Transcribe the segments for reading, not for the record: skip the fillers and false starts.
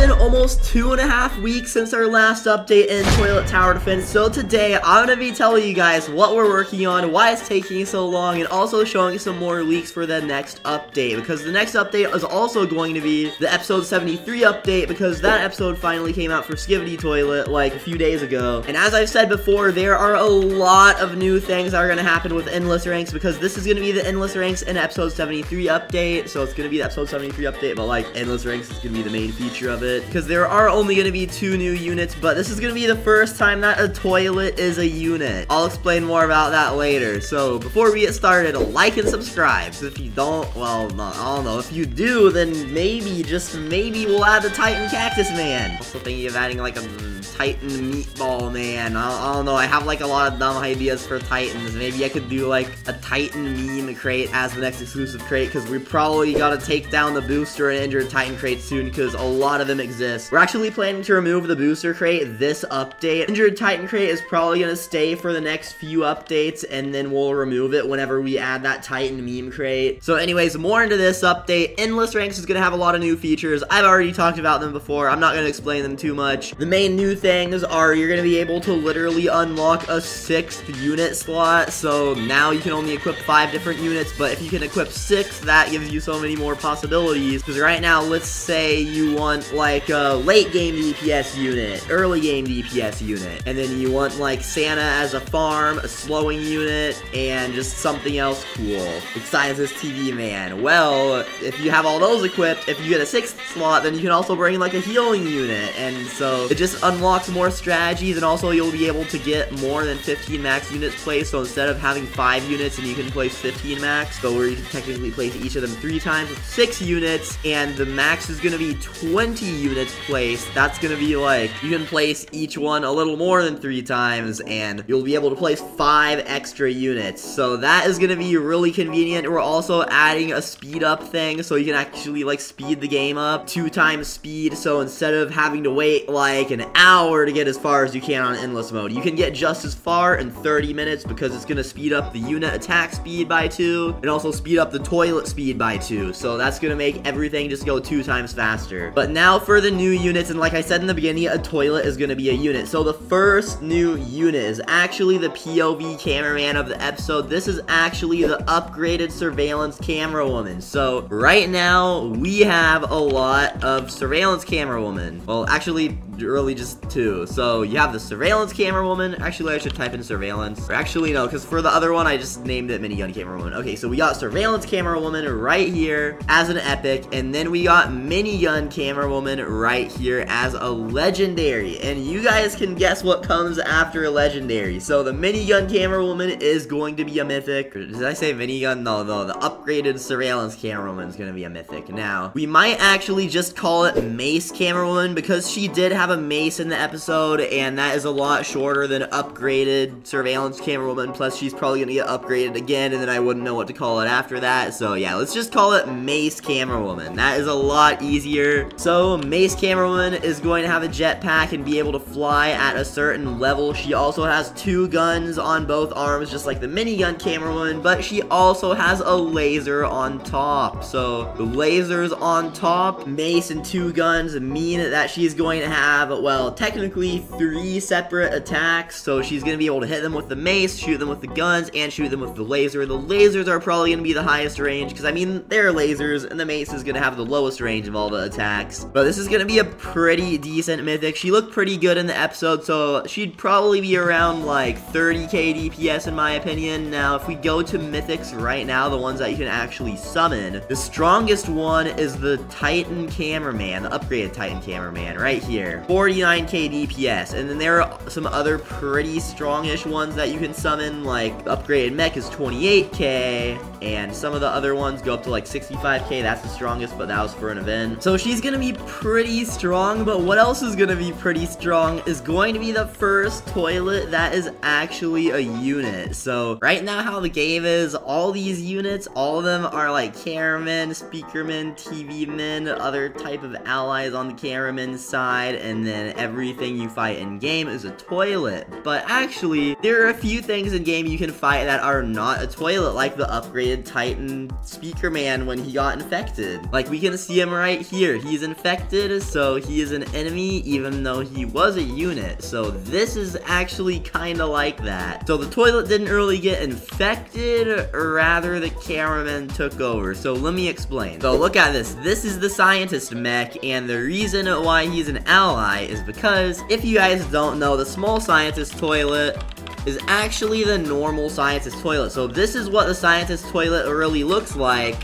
been almost 2.5 weeks since our last update in Toilet Tower Defense, so today I'm going to be telling you guys what we're working on, why it's taking so long, and also showing some more leaks for the next update, because the next update is also going to be the episode 73 update, because that episode finally came out for Skibidi Toilet like a few days ago. And as I've said before, there are a lot of new things that are going to happen with Endless Ranks, because this is going to be the Endless Ranks in episode 73 update, so it's going to be the episode 73 update, but like Endless Ranks is going to be the main feature of it, because there are only going to be 2 new units, but this is going to be the first time that a toilet is a unit. I'll explain more about that later. So before we get started, like and subscribe. So if you don't, well, no, I don't know. If you do, then maybe, just maybe, we'll add the Titan Cactus Man. Also thinking of adding like a Titan Meatball Man. I don't know. I have like a lot of dumb ideas for Titans. Maybe I could do like a Titan meme crate as the next exclusive crate, because we probably gotta take down the booster and injured Titan crate soon, because a lot of them exist. We're actually planning to remove the booster crate this update. Injured Titan crate is probably gonna stay for the next few updates, and then we'll remove it whenever we add that Titan meme crate. So anyways, more into this update. Endless Ranks is gonna have a lot of new features. I've already talked about them before. I'm not gonna explain them too much. The main new things are you're gonna be able to literally unlock a 6th unit slot. So now you can only equip 5 different units, but if you can equip 6, that gives you so many more possibilities. Because right now, let's say you want like a late game DPS unit, early game DPS unit, and then you want like Santa as a farm, a slowing unit, and just something else cool, like Scientist TV Man. Well, if you have all those equipped, if you get a 6th slot, then you can also bring like a healing unit, and so it just unlocks more strategies, and also you'll be able to get more than 15 max units placed. So instead of having 5 units, and you can place 15 max, so where you can technically place each of them 3 times with 6 units, and the max is gonna be 20 units placed. That's gonna be like, you can place each one a little more than 3 times, and you'll be able to place 5 extra units. So that is gonna be really convenient. We're also adding a speed up thing, so you can actually like speed the game up 2 times speed. So instead of having to wait like an hour to get as far as you can on endless mode, you can get just as far in 30 minutes, because it's gonna speed up the unit attack speed by 2, and also speed up the toilet speed by 2. So that's gonna make everything just go 2 times faster. But now for the new units, and like I said in the beginning, a toilet is gonna be a unit. So the first new unit is actually the POV cameraman of the episode. This is actually the upgraded surveillance camera woman. So right now we have a lot of surveillance camera woman. Well, actually really just 2. So you have the surveillance camera woman. Actually, I should type in surveillance, or actually no, because for the other one I just named it minigun camera woman. Okay, so we got surveillance camera woman right here as an epic, and then we got minigun camera woman right here as a legendary. And you guys can guess what comes after a legendary. So the minigun camera woman is going to be a mythic. Or did I say minigun? No, the upgraded surveillance camera woman is going to be a mythic. Now we might actually just call it mace camera woman, because she did have a mace in the episode, and that is a lot shorter than upgraded surveillance camera woman. Plus she's probably gonna get upgraded again, and then I wouldn't know what to call it after that. So yeah, let's just call it mace camera woman. That is a lot easier. So mace camera woman is going to have a jetpack and be able to fly at a certain level. She also has 2 guns on both arms, just like the minigun camera woman, but she also has a laser on top. So the lasers on top, mace and 2 guns, mean that she's going to have, well, technically 3 separate attacks. So she's going to be able to hit them with the mace, shoot them with the guns, and shoot them with the laser. The lasers are probably going to be the highest range, because I mean, they're lasers, and the mace is going to have the lowest range of all the attacks. But this is going to be a pretty decent mythic. She looked pretty good in the episode, so she'd probably be around like 30k DPS in my opinion. Now, if we go to mythics right now, the ones that you can actually summon, the strongest one is the Titan Cameraman, the upgraded Titan Cameraman right here. 49k DPS, and then there are some other pretty strongish ones that you can summon, like upgraded mech is 28k, and some of the other ones go up to like 65k. That's the strongest, but that was for an event. So she's gonna be pretty strong, but what else is gonna be pretty strong is going to be the first toilet that is actually a unit. So right now how the game is, all these units, all of them are like cameramen, speakermen, TV men, other type of allies on the cameraman side, and then everything you fight in game is a toilet. But actually, there are a few things in game you can fight that are not a toilet, like the upgraded Titan Speaker Man when he got infected. Like, we can see him right here. He's infected. infected, so he is an enemy even though he was a unit. So this is actually kind of like that. So the toilet didn't really get infected, or rather the cameraman took over. So let me explain. So look at this. This is the scientist mech, and the reason why he's an ally is because, if you guys don't know, the small scientist toilet is actually the normal scientist toilet. So this is what the scientist toilet really looks like.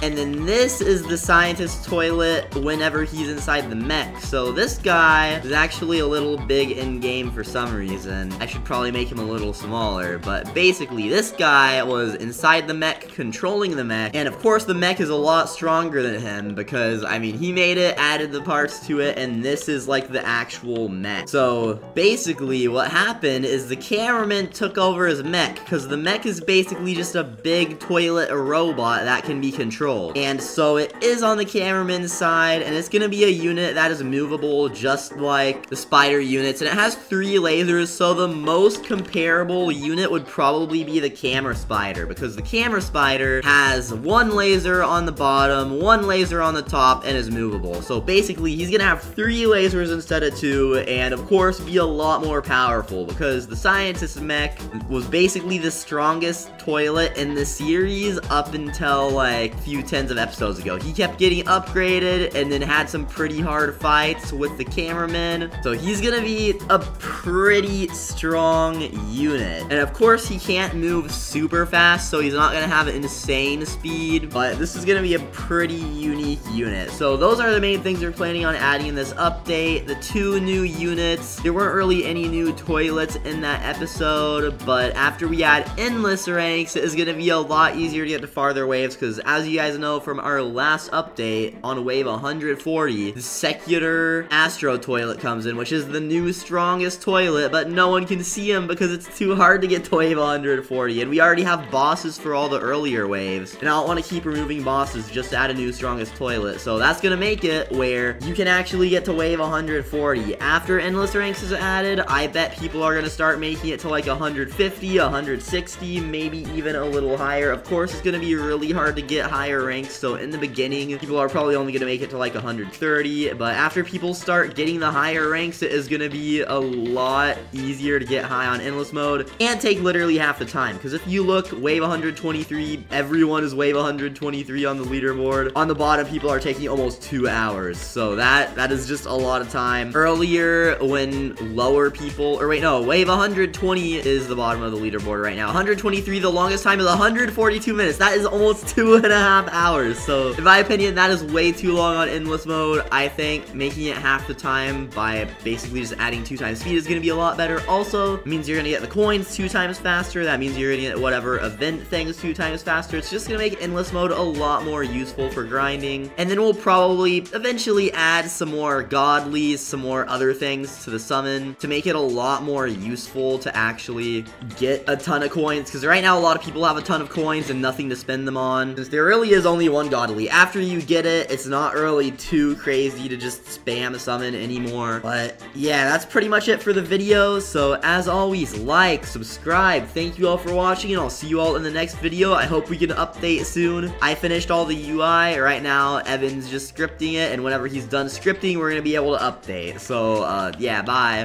And then this is the scientist toilet whenever he's inside the mech. So this guy is actually a little big in-game for some reason. I should probably make him a little smaller. But basically, this guy was inside the mech, controlling the mech. And of course, the mech is a lot stronger than him because, I mean, he made it, added the parts to it, and this is like the actual mech. So basically, what happened is the cameraman took over his mech because the mech is basically just a big toilet robot that can be controlled. And so it is on the cameraman's side, and it's gonna be a unit that is movable just like the spider units, and it has 3 lasers, so the most comparable unit would probably be the camera spider, because the camera spider has 1 laser on the bottom, 1 laser on the top, and is movable. So basically, he's gonna have 3 lasers instead of 2, and of course be a lot more powerful, because the scientist mech was basically the strongest toilet in the series up until like a few tens of episodes ago. He kept getting upgraded and then had some pretty hard fights with the cameraman. So he's gonna be a pretty strong unit. And of course, he can't move super fast, so he's not gonna have insane speed, but this is gonna be a pretty unique unit. So those are the main things we're planning on adding in this update. The 2 new units. There weren't really any new toilets in that episode, but after we add endless ranks, it is gonna be a lot easier to get to farther waves, because as you guys know from our last update on wave 140, the secular Astro toilet comes in, which is the new strongest toilet, but no one can see him because it's too hard to get to wave 140, and we already have bosses for all the earlier waves, and I don't want to keep removing bosses just to add a new strongest toilet. So that's gonna make it where you can actually get to wave 140. After endless ranks is added, I bet people are gonna start making it to like 150, 160, maybe even a little higher. Of course, it's gonna be really hard to get higher ranks, so in the beginning, people are probably only gonna make it to like 130, but after people start getting the higher ranks, it is gonna be a lot easier to get high on endless mode, and take literally half the time, because if you look, wave 123, everyone is wave 123 on the leaderboard. On the bottom, people are taking almost 2 hours, so that is just a lot of time. Earlier, when lower people, or wait, no, wave 120 is the bottom of the leaderboard right now. 123, the longest time is 142 minutes. That is almost 2.5 hours. So in my opinion, that is way too long on endless mode. I think making it half the time by basically just adding 2 times speed is going to be a lot better. Also, it means you're going to get the coins 2 times faster. That means you're going to get whatever event things 2 times faster. It's just going to make endless mode a lot more useful for grinding. And then we'll probably eventually add some more godlies, some more other things to the summon to make it a lot more useful to actually get a ton of coins, because right now a lot of people have a ton of coins and nothing to spend them on, since there really is only 1 godly. After you get it, it's not really too crazy to just spam summon anymore. But yeah, that's pretty much it for the video. So as always, like, subscribe. Thank you all for watching, and I'll see you all in the next video. I hope we can update soon. I finished all the UI. Right now, Evan's just scripting it, and whenever he's done scripting, we're gonna be able to update. So yeah, bye.